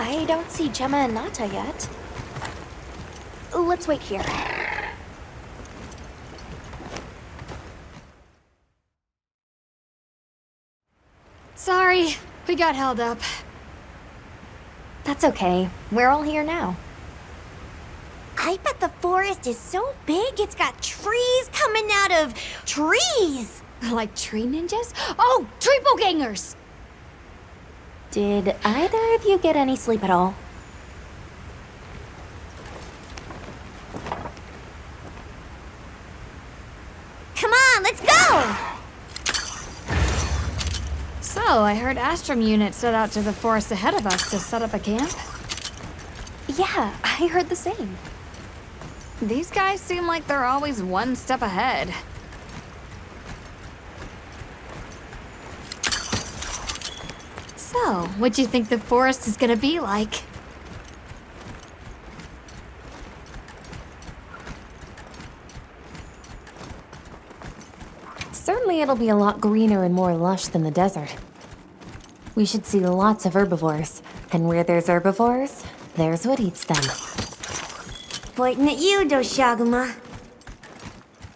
I don't see Gemma and Nata yet. Let's wait here. Sorry, we got held up. That's okay. We're all here now. I bet the forest is so big it's got trees coming out of trees. Like tree ninjas? Oh, triple gangers! Did either of you get any sleep at all? Come on, let's go! So, I heard Astrum unit set out to the forest ahead of us to set up a camp. Yeah, I heard the same. These guys seem like they're always one step ahead. So, what do you think the forest is gonna be like? Certainly it'll be a lot greener and more lush than the desert. We should see lots of herbivores. And where there's herbivores, there's what eats them. Pointing at you, Doshaguma.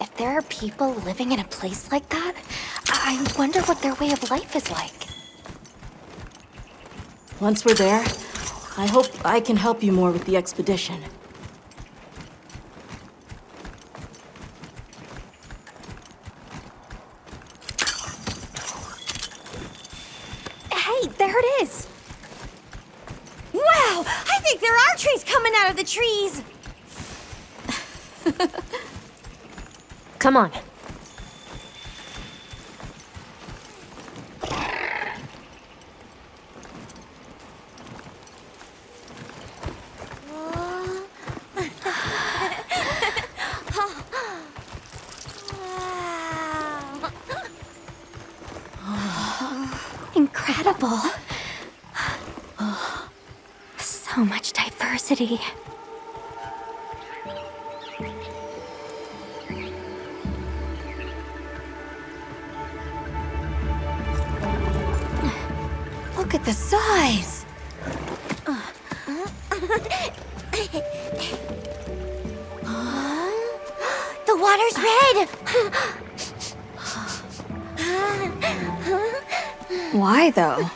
If there are people living in a place like that, I wonder what their way of life is like. Once we're there, I hope I can help you more with the expedition. Hey, there it is! Wow, I think there are trees coming out of the trees. Come on. Incredible. So much diversity. Look at the size! The water's red. Why, though?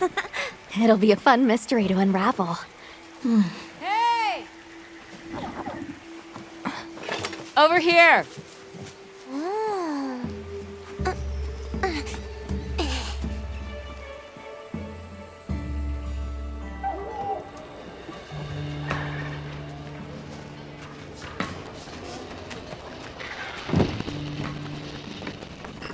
It'll be a fun mystery to unravel. Hey! Over here!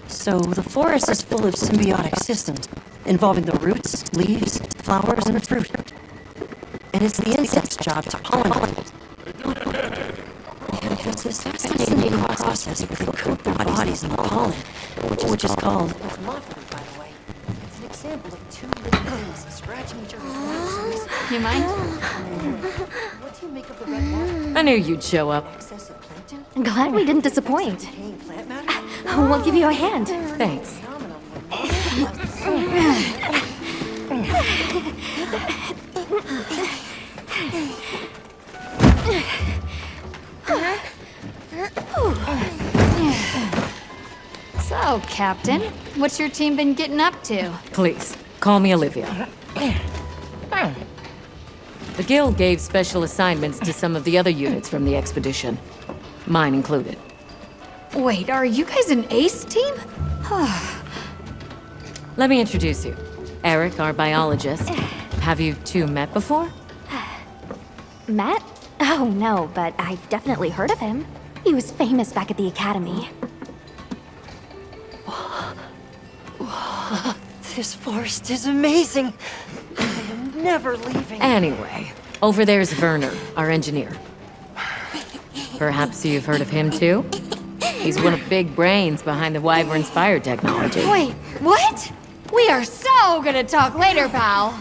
So the forest is full of symbiotic systems, involving the roots, leaves, flowers, and fruit. And it's the insect's job to pollinate. It's this fascinating process where they coat their bodies in pollen, which is called... By the way, it's an example of two living things scratching each other's backs. You mind? What do you make of the red water? I knew you'd show up. Excessive plankton? Glad we didn't disappoint. Decaying plant matter? We'll give you a hand. Thanks. So, Captain, what's your team been getting up to? Please, call me Olivia. The Guild gave special assignments to some of the other units from the expedition. Mine included. Wait, are you guys an ace team? Let me introduce you. Eric, our biologist. Have you two met before? Matt? Oh, no, but I've definitely heard of him. He was famous back at the academy. This forest is amazing. I am never leaving. Anyway, over there's Werner, our engineer. Perhaps you've heard of him too? He's one of the big brains behind the Wyvern's fire technology. Wait, what? We are so gonna talk later, pal.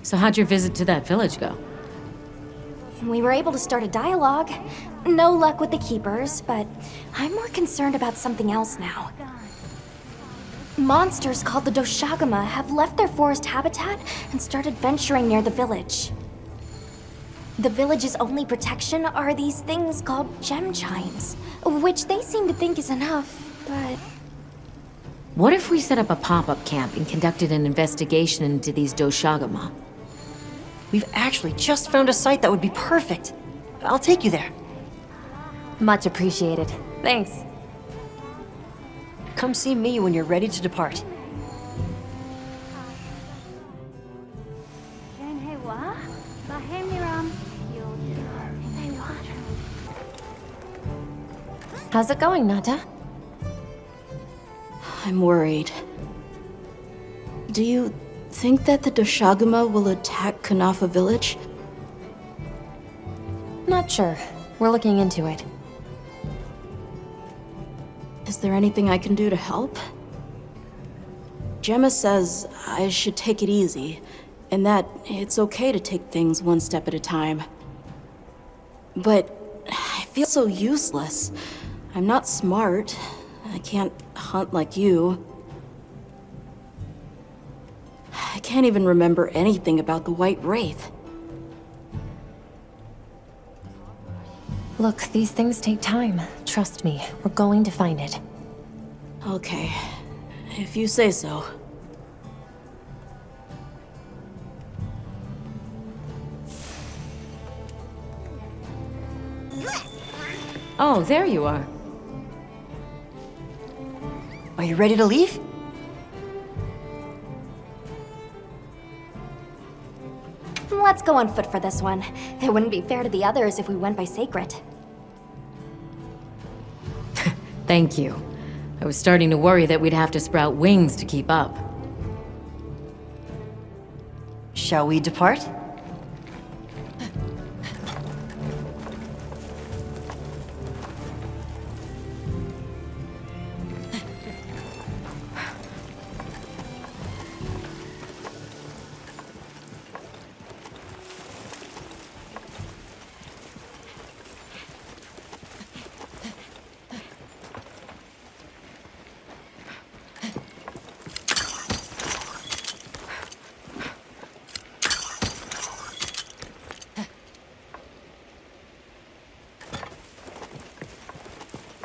So how'd your visit to that village go? We were able to start a dialogue. No luck with the keepers, but I'm more concerned about something else now. Monsters called the Doshagama have left their forest habitat and started venturing near the village. The village's only protection are these things called gem chimes, which they seem to think is enough, but... What if we set up a pop-up camp and conducted an investigation into these Doshagama? We've actually just found a site that would be perfect. I'll take you there. Much appreciated. Thanks. Come see me when you're ready to depart. How's it going, Nata? I'm worried. Do you think that the Doshagama will attack Kanafa village? Not sure. We're looking into it. Is there anything I can do to help? Gemma says I should take it easy, and that it's okay to take things one step at a time. But I feel so useless. I'm not smart. I can't hunt like you. I can't even remember anything about the White Wraith. Look, these things take time. Trust me, we're going to find it. Okay, if you say so. Oh, there you are. Are you ready to leave? Let's go on foot for this one. It wouldn't be fair to the others if we went by Sacred. Thank you. I was starting to worry that we'd have to sprout wings to keep up. Shall we depart?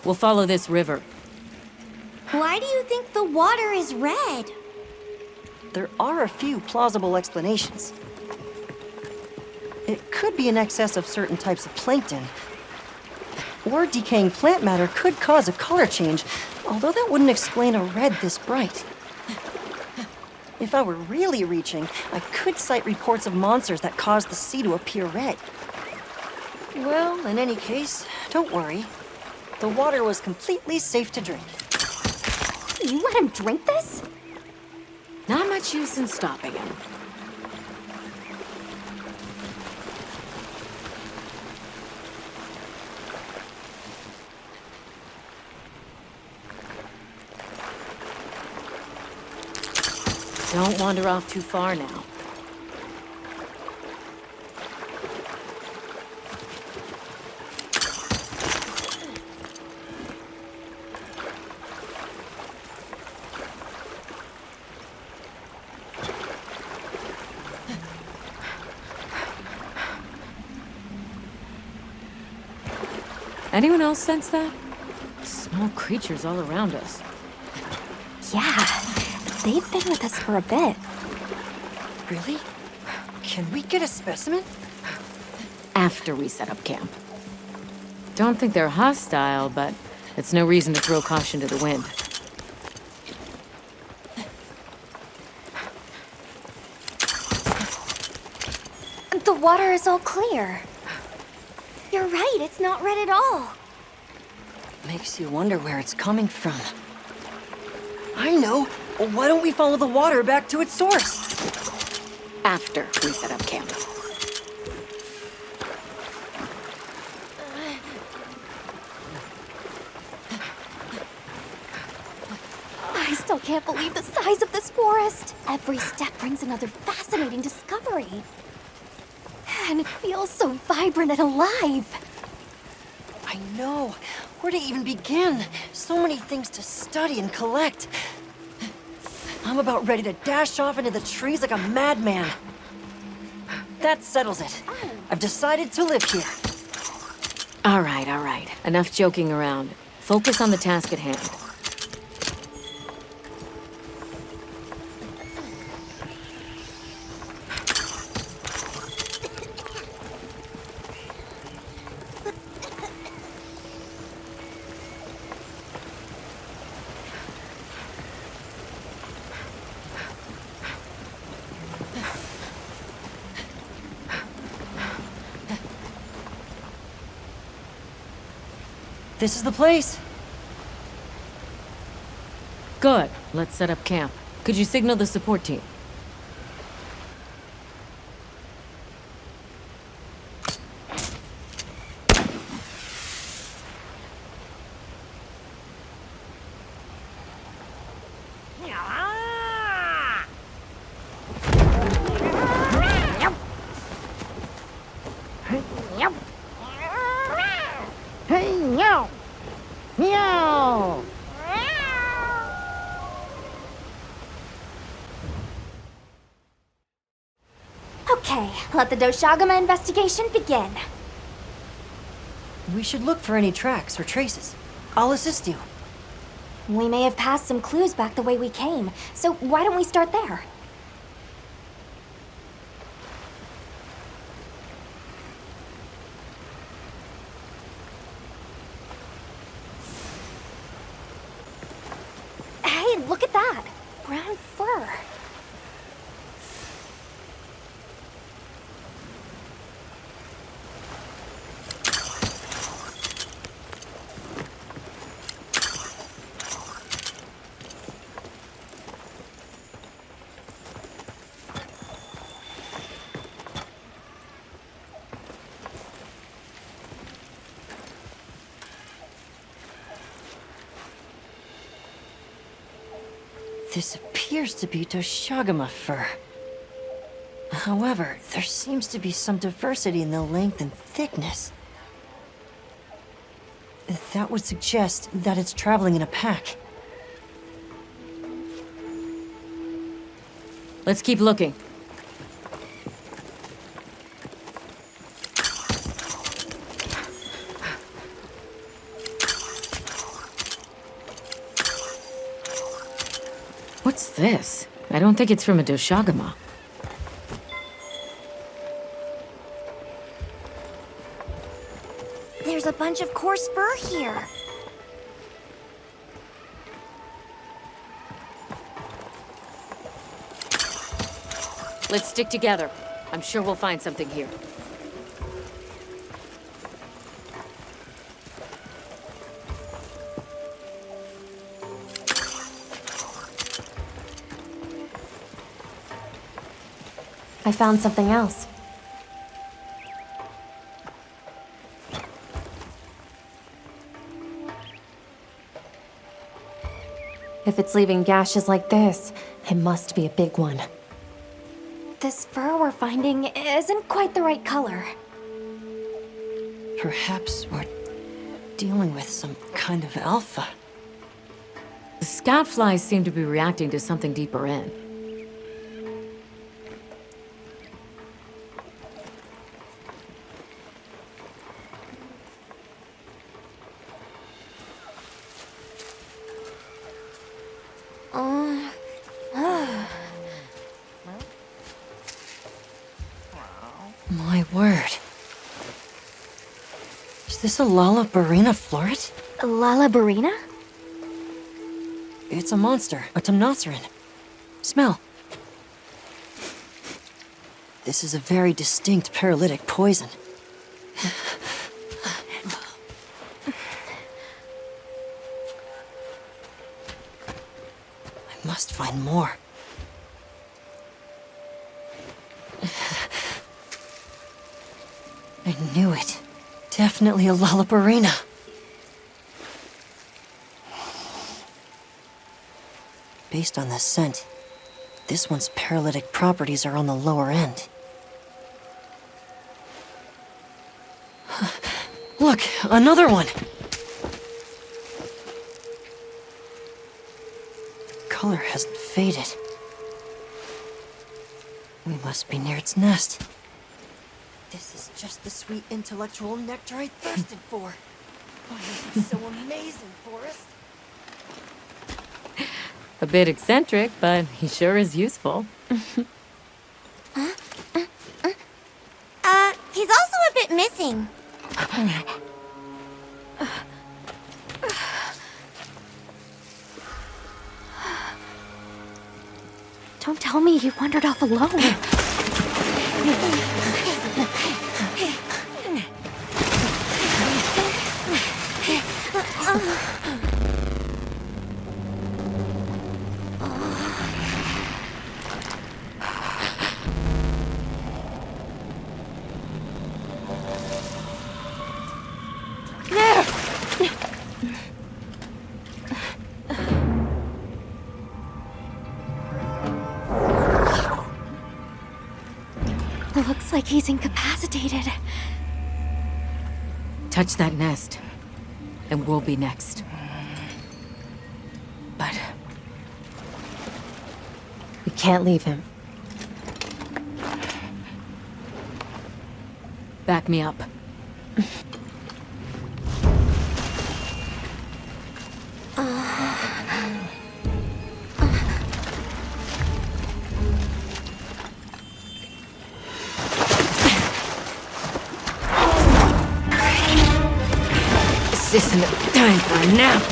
We'll follow this river. Why do you think the water is red? There are a few plausible explanations. It could be in excess of certain types of plankton. Or decaying plant matter could cause a color change, although that wouldn't explain a red this bright. If I were really reaching, I could cite reports of monsters that cause the sea to appear red. Well, in any case, don't worry. The water was completely safe to drink. You let him drink this? Not much use in stopping him. Don't wander off too far now. Anyone else sense that? Small creatures all around us. Yeah, they've been with us for a bit. Really? Can we get a specimen? After we set up camp. Don't think they're hostile, but it's no reason to throw caution to the wind. The water is all clear. You're right, it's not red at all. Makes you wonder where it's coming from. I know! Why don't we follow the water back to its source? After we set up camp. I still can't believe the size of this forest. Every step brings another fascinating discovery. And it feels so vibrant and alive. I know. Where to even begin? So many things to study and collect. I'm about ready to dash off into the trees like a madman. That settles it. I've decided to live here. All right, all right. Enough joking around. Focus on the task at hand. This is the place. Good. Let's set up camp. Could you signal the support team? Okay, let the Doshagama investigation begin. We should look for any tracks or traces. I'll assist you. We may have passed some clues back the way we came, so why don't we start there? Hey, look at that! Brown fur. This appears to be Doshagama fur. However, there seems to be some diversity in the length and thickness. That would suggest that it's traveling in a pack. Let's keep looking. What's this? I don't think it's from a Doshagama. There's a bunch of coarse fur here. Let's stick together. I'm sure we'll find something here. I found something else. If it's leaving gashes like this, it must be a big one. This fur we're finding isn't quite the right color. Perhaps we're dealing with some kind of alpha. The scout flies seem to be reacting to something deeper in. My word. Is this a Lalabarina floret? Lalabarina? It's a monster, a Temnoceran. Smell. This is a very distinct paralytic poison. I must find more. I knew it. Definitely a Lalabarina. Based on the scent, this one's paralytic properties are on the lower end. Look, another one. Color hasn't faded. We must be near its nest. This is just the sweet intellectual nectar I thirsted for. Why is it so amazing, Forrest? A bit eccentric, but he sure is useful. He's also a bit missing. Don't tell me he wandered off alone. Looks like he's incapacitated. Touch that nest, and we'll be next. But We can't leave him. back me up. This isn't the time for a nap.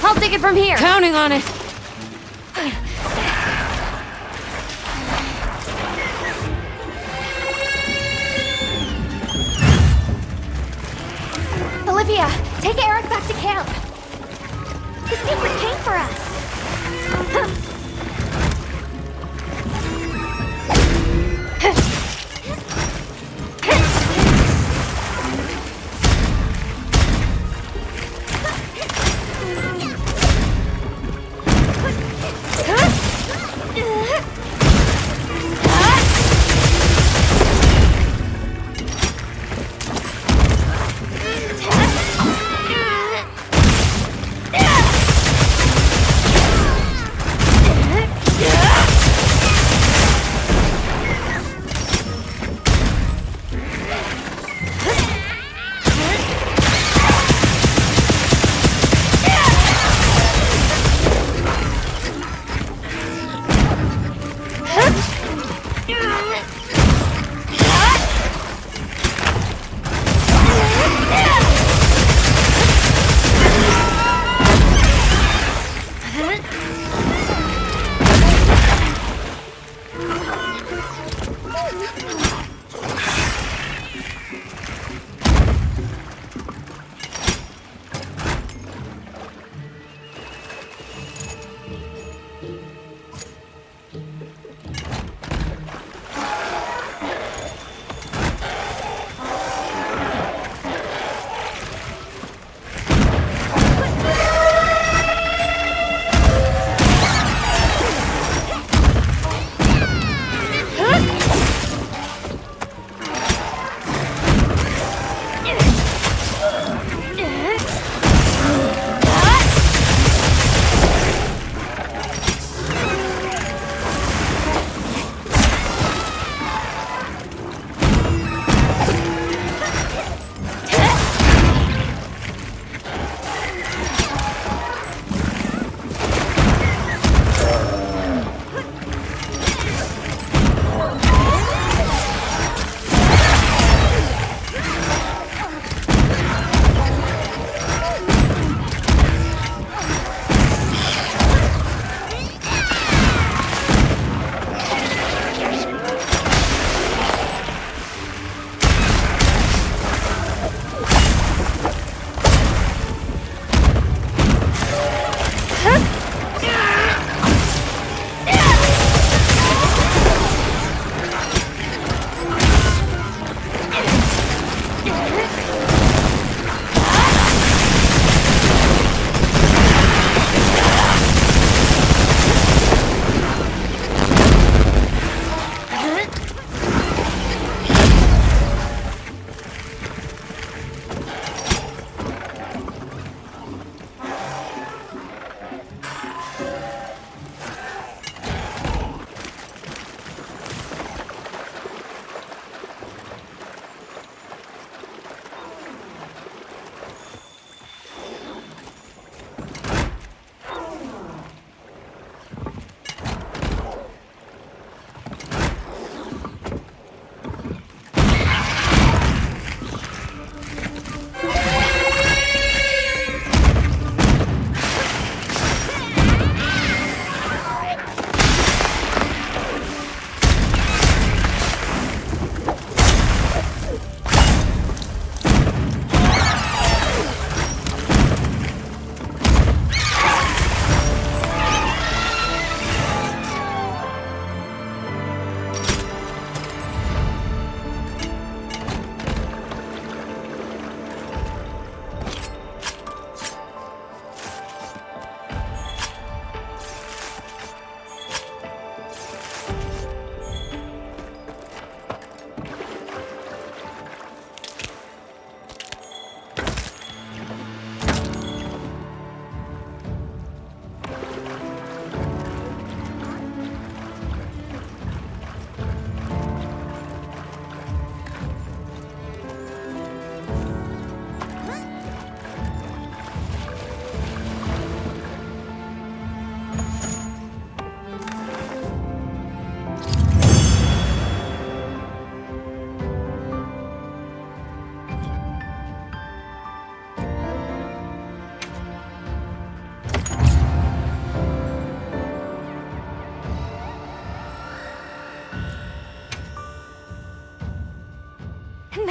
I'll take it from here. Counting on it. Olivia, take Eric back to camp. The secret came for us.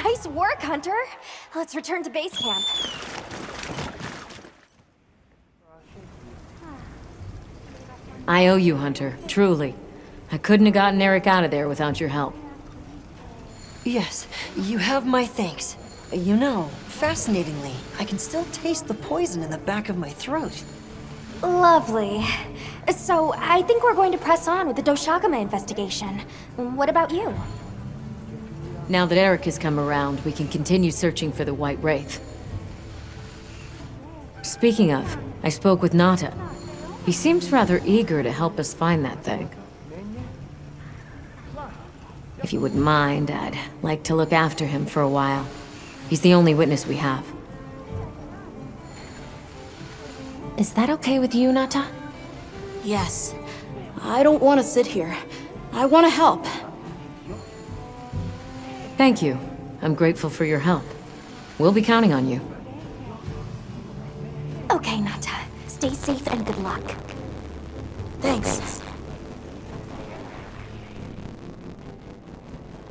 Nice work, Hunter. Let's return to base camp. I owe you, Hunter, truly. I couldn't have gotten Eric out of there without your help. Yes, you have my thanks. You know, fascinatingly, I can still taste the poison in the back of my throat. Lovely. So, I think we're going to press on with the Doshagama investigation. What about you? Now that Eric has come around, we can continue searching for the White Wraith. Speaking of, I spoke with Nata. He seems rather eager to help us find that thing. If you wouldn't mind, I'd like to look after him for a while. He's the only witness we have. Is that okay with you, Nata? Yes. I don't want to sit here. I want to help. Thank you. I'm grateful for your help. We'll be counting on you. Okay, Nata. Stay safe and good luck. Thanks.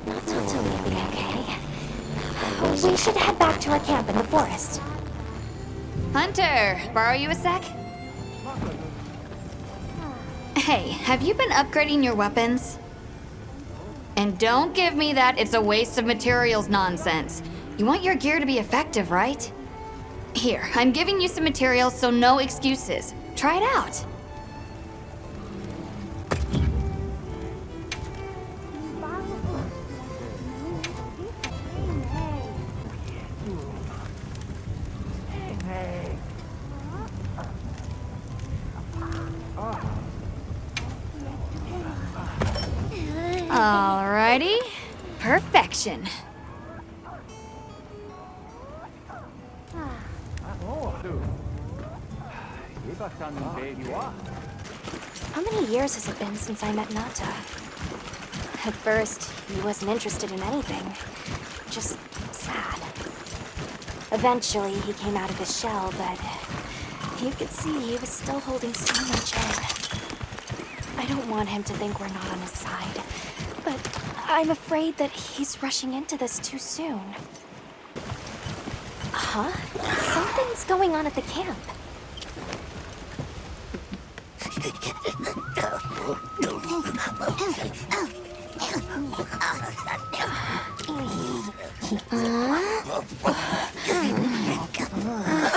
Nata will be okay. We should head back to our camp in the forest. Hunter, borrow you a sec? Hey, have you been upgrading your weapons? And don't give me that it's a waste of materials nonsense. You want your gear to be effective, right? Here, I'm giving you some materials, so no excuses. Try it out. Alrighty. Perfection. How many years has it been since I met Nata? At first, he wasn't interested in anything. Just sad. Eventually, he came out of his shell, but you could see he was still holding so much in. I don't want him to think we're not on his side, but I'm afraid that he's rushing into this too soon. Huh? Something's going on at the camp.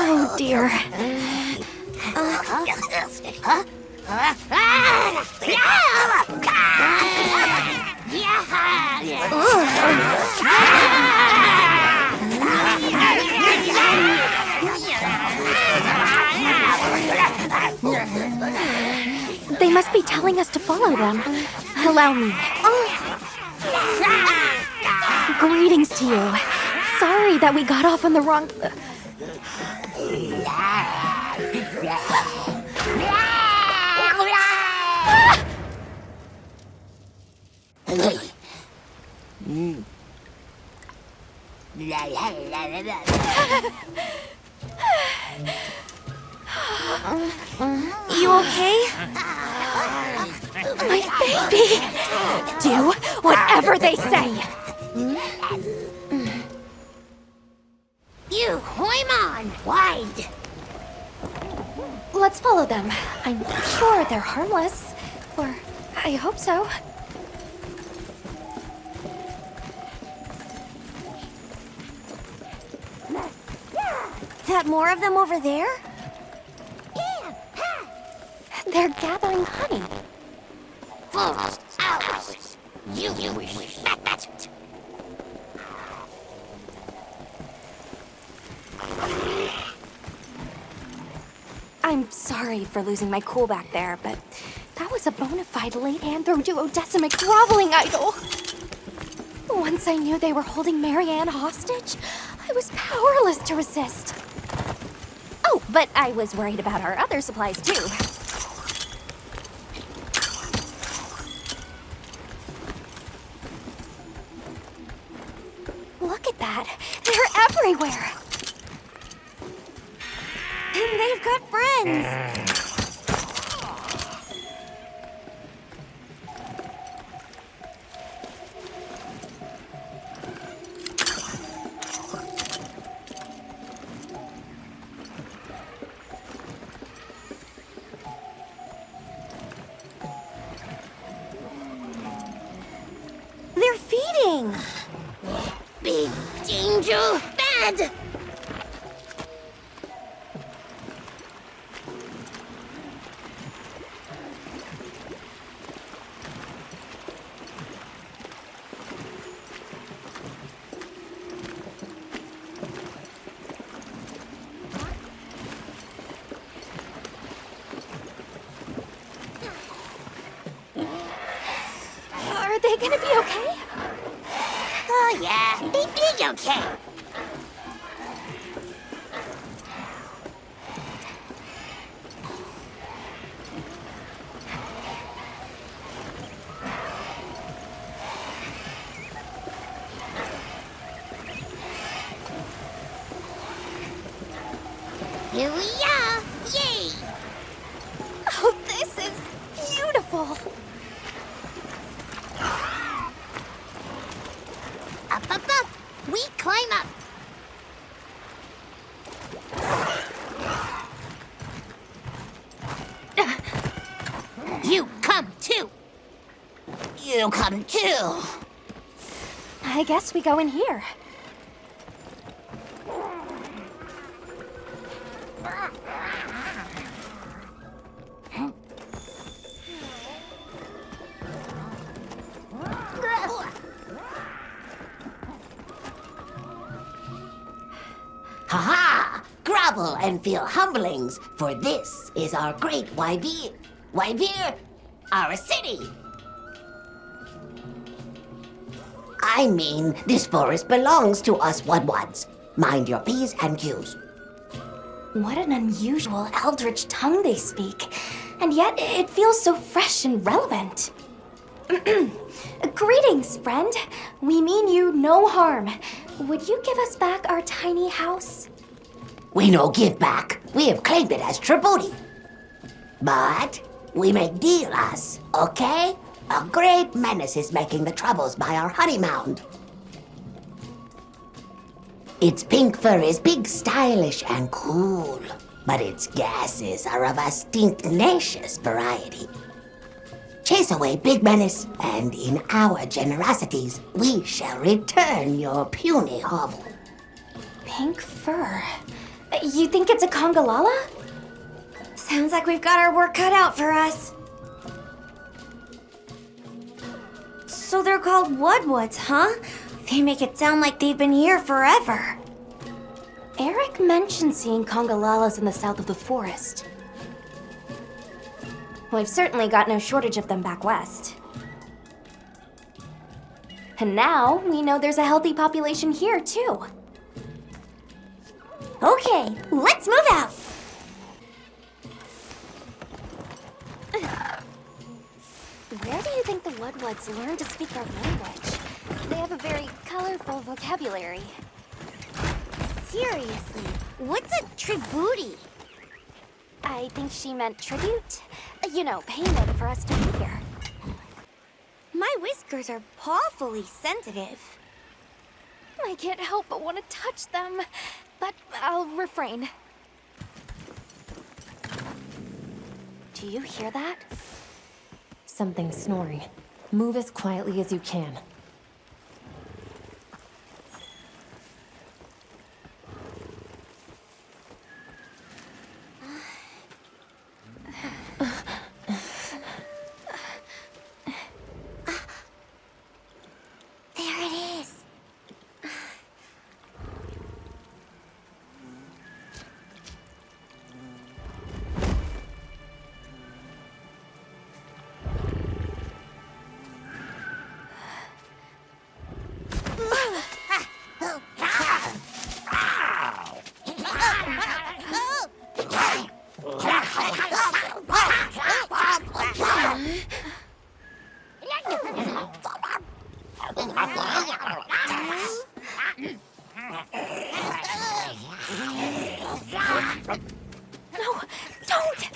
Oh dear. They must be telling us to follow them. Allow me. Greetings to you. Sorry that we got off on the wrong... You okay? My baby! Do whatever they say! You, Hoimon, wide. Let's follow them. I'm sure they're harmless. Or, I hope so. That more of them over there? They're gathering honey. Fools, ours. You wish. I'm sorry for losing my cool back there, but that was a bona fide late anthro-duodecimic groveling idol. Once I knew they were holding Marianne hostage, I was powerless to resist. Oh, but I was worried about our other supplies too. Look at that! They're everywhere! And they've got friends. dead! Are they gonna be okay? Oh yeah, they'd be okay. Here we are! Yay! Oh, this is beautiful. Up, up, up! We climb up! You come too! You come too! I guess we go in here. Ha-ha! Grovel and feel humblings, for this is our great Wyvir. Wyvir, our city. I mean, this forest belongs to us Wudwuds. Mind your P's and Q's. What an unusual eldritch tongue they speak. And yet, it feels so fresh and relevant. Greetings, friend. We mean you no harm. Would you give us back our tiny house? We no give back. We have claimed it as tribute. But we make deal us, okay? A great menace is making the troubles by our honey mound. Its pink fur is big, stylish, and cool, but its gases are of a stinknacious variety. Chase away Big Menace, and in our generosities, we shall return your puny hovel. Pink fur. You think it's a Congalala? Sounds like we've got our work cut out for us. So they're called Wudwuds, huh? They make it sound like they've been here forever. Eric mentioned seeing Congalalas in the south of the forest. We've certainly got no shortage of them back west. And now we know there's a healthy population here, too. Okay, let's move out. Where do you think the Wudwuds learned to speak our language? They have a very colorful vocabulary. Seriously, what's a tribute? I think she meant tribute. You know, payment for us to be here. My whiskers are awfully sensitive. I can't help but want to touch them, but I'll refrain. Do you hear that? Something snoring. Move as quietly as you can. There it is. No, don't!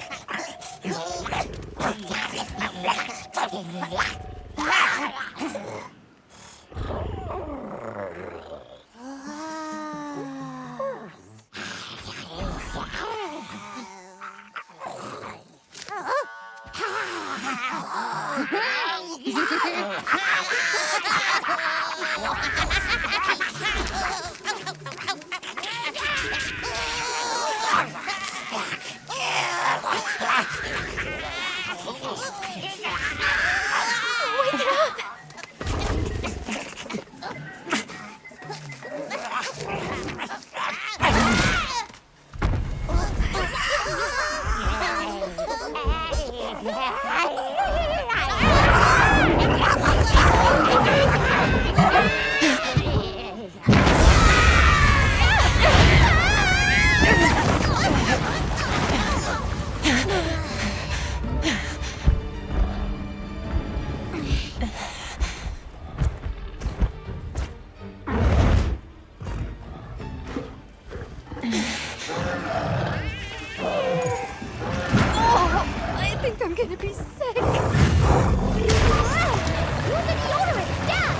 gonna be sick. Use a deodorant, stab!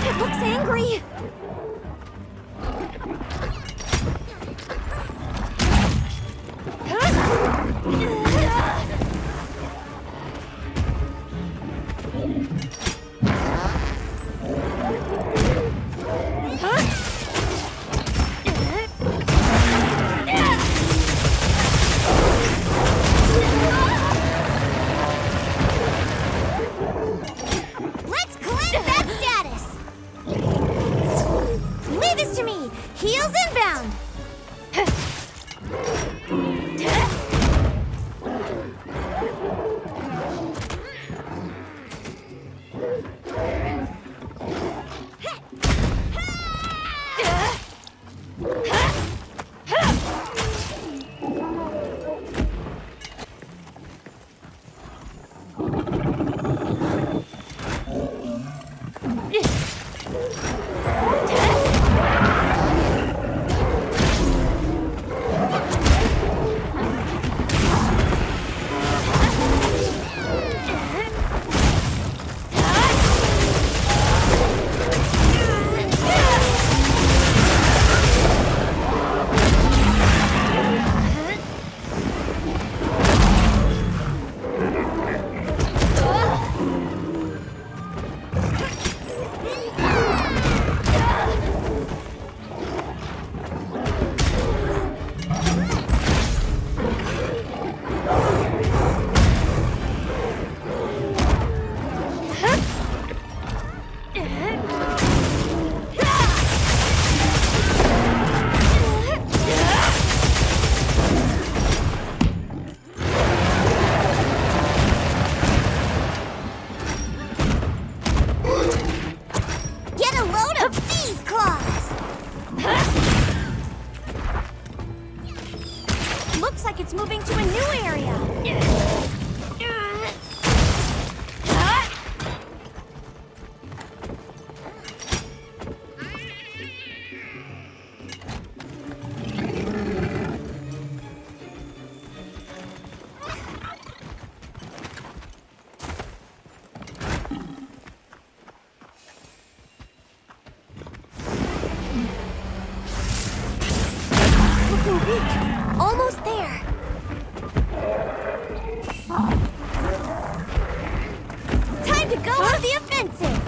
It looks angry. Let's cleanse that status! Leave this to me! Heels inbound! Get a load of these claws! Looks like it's moving to a new area. Looking weak. Almost there. Time to go on the offensive!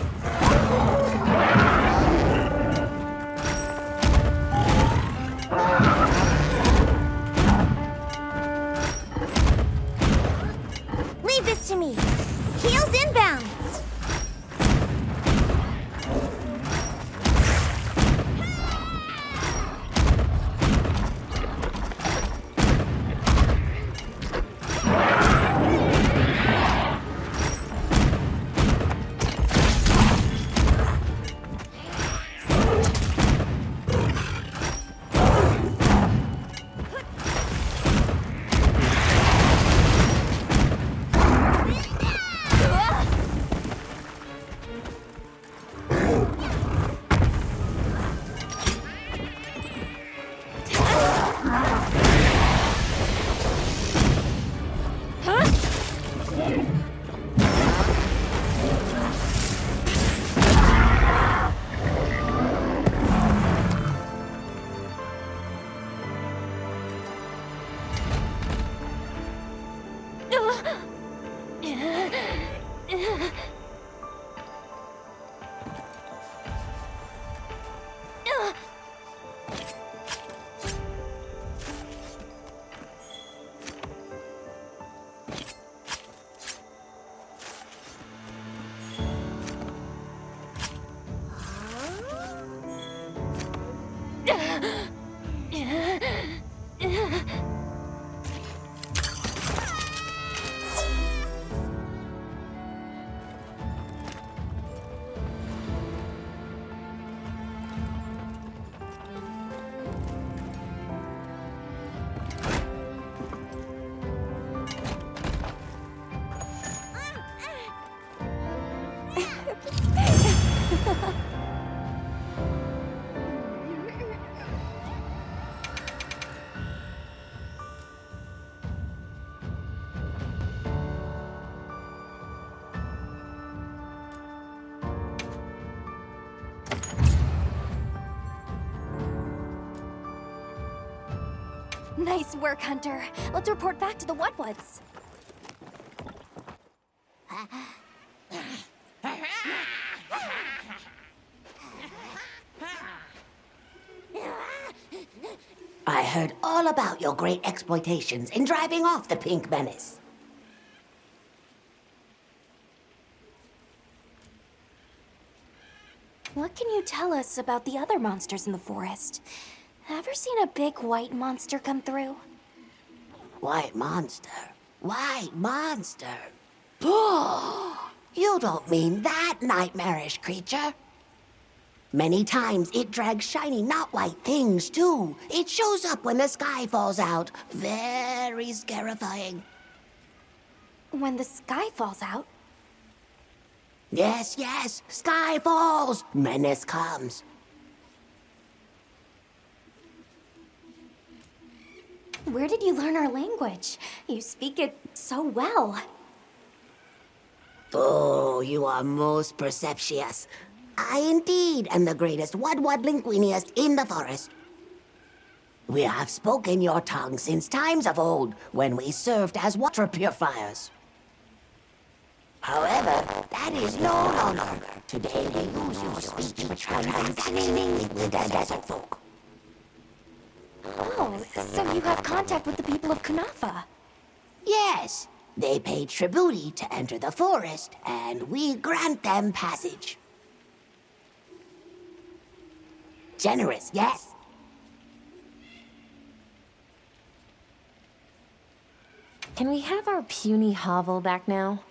Leave this to me. Heels inbound. Nice work, Hunter. Let's report back to the Wudwoods. I heard all about your great exploitations in driving off the Pink Menace. What can you tell us about the other monsters in the forest? Ever seen a big white monster come through? White monster? White monster? You don't mean that nightmarish creature? Many times it drags shiny, not white things, too. It shows up when the sky falls out. Very scarifying. When the sky falls out? Yes, yes. Sky falls. Menace comes. Where did you learn our language? You speak it so well. Oh, you are most perceptious. I indeed am the greatest Wudwud linguiniast in the forest. We have spoken your tongue since times of old, when we served as water purifiers. However, that is no longer. Today we use your speech for transacting with the desert folk. Oh, so you have contact with the people of Kunafa? Yes, they pay tribute to enter the forest, and we grant them passage. Generous, yes? Can we have our puny hovel back now?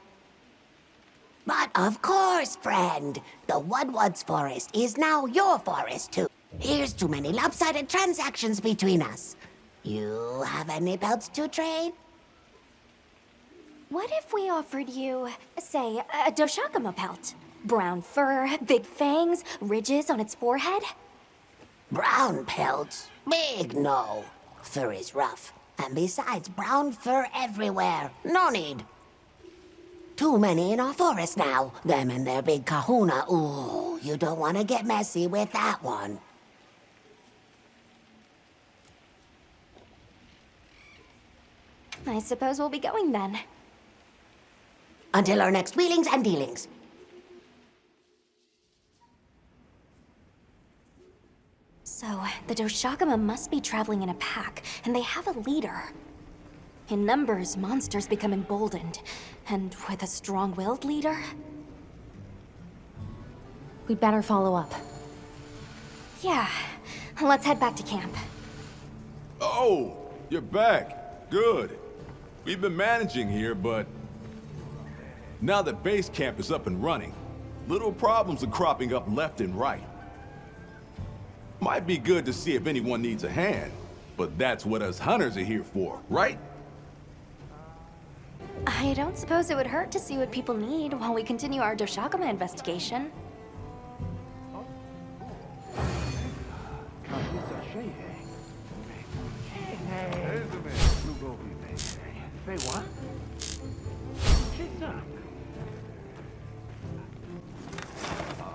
But of course, friend. The Wudwud's forest is now your forest, too. Here's too many lopsided transactions between us. You have any pelts to trade? What if we offered you, say, a Doshakama pelt? Brown fur, big fangs, ridges on its forehead? Brown pelts? Big no. Fur is rough. And besides, brown fur everywhere. No need. Too many in our forest now. Them and their big kahuna. Ooh, you don't want to get messy with that one. I suppose we'll be going then. Until our next wheelings and dealings. So, the Doshakama must be traveling in a pack, and they have a leader. In numbers, monsters become emboldened, and with a strong-willed leader? We better follow up. Yeah, let's head back to camp. Oh, you're back. Good. We've been managing here, but now that base camp is up and running, little problems are cropping up left and right. Might be good to see if anyone needs a hand, but that's what us hunters are here for, right? I don't suppose it would hurt to see what people need while we continue our Doshakama investigation.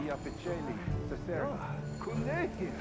Ia Picelli, Cesare, Cuneia.